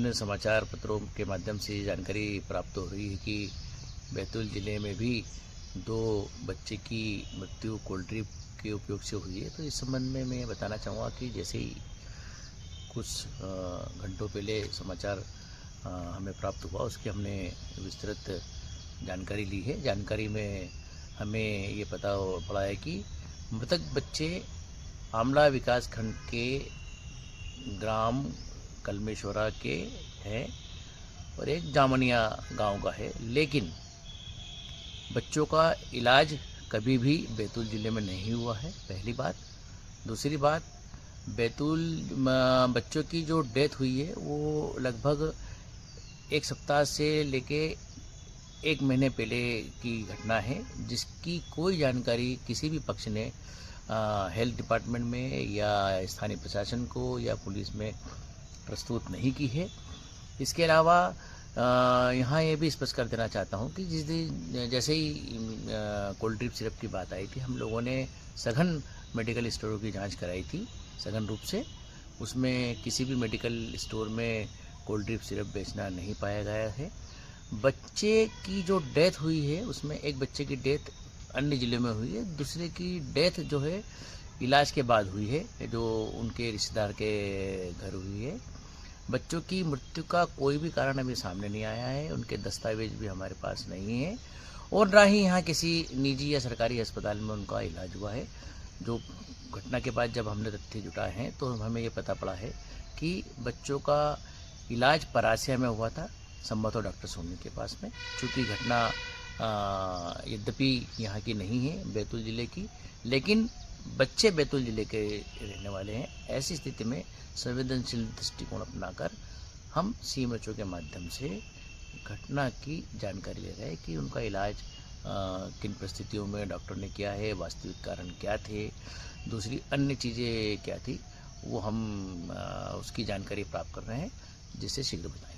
विभिन्न समाचार पत्रों के माध्यम से जानकारी प्राप्त हो रही है कि बैतूल ज़िले में भी 2 बच्चे की मृत्यु कोल्ड ड्रिंक के उपयोग से हुई है। तो इस संबंध में मैं बताना चाहूँगा कि जैसे ही कुछ घंटों पहले समाचार हमें प्राप्त हुआ, उसकी हमने विस्तृत जानकारी ली है। जानकारी में हमें ये पता पड़ा है कि मृतक बच्चे आमला विकास खंड के ग्राम कलमेश्वरा के हैं और एक जामनिया गांव का है, लेकिन बच्चों का इलाज कभी भी बैतूल ज़िले में नहीं हुआ है, पहली बात। दूसरी बात, बैतूल बच्चों की जो डेथ हुई है वो लगभग 1 सप्ताह से लेके 1 महीने पहले की घटना है, जिसकी कोई जानकारी किसी भी पक्ष ने हेल्थ डिपार्टमेंट में या स्थानीय प्रशासन को या पुलिस में प्रस्तुत नहीं की है। इसके अलावा यहाँ ये भी स्पष्ट कर देना चाहता हूँ कि जिस दिन जैसे ही कोल्ड ड्रिंक सिरप की बात आई थी, हम लोगों ने सघन मेडिकल स्टोरों की जांच कराई थी, सघन रूप से। उसमें किसी भी मेडिकल स्टोर में कोल्ड ड्रिंक सिरप बेचना नहीं पाया गया है। बच्चे की जो डेथ हुई है उसमें एक बच्चे की डेथ अन्य ज़िले में हुई है, दूसरे की डेथ जो है इलाज के बाद हुई है, जो उनके रिश्तेदार के घर हुई है। बच्चों की मृत्यु का कोई भी कारण अभी सामने नहीं आया है, उनके दस्तावेज भी हमारे पास नहीं है और ना ही यहाँ किसी निजी या सरकारी अस्पताल में उनका इलाज हुआ है। जो घटना के बाद जब हमने तथ्य जुटाए हैं तो हमें ये पता पड़ा है कि बच्चों का इलाज परासिया में हुआ था, संभवतः डॉक्टर सोनी के पास में। चूँकि घटना यद्यपि यहाँ की नहीं है, बैतूल ज़िले की, लेकिन बच्चे बैतूल ज़िले के रहने वाले हैं। ऐसी स्थिति में संवेदनशील दृष्टिकोण अपनाकर हम सीएमएचओ के माध्यम से घटना की जानकारी ले रहे हैं कि उनका इलाज किन परिस्थितियों में डॉक्टर ने किया है, वास्तविक कारण क्या थे, दूसरी अन्य चीज़ें क्या थी, वो हम उसकी जानकारी प्राप्त कर रहे हैं, जिससे शीघ्र बताएं।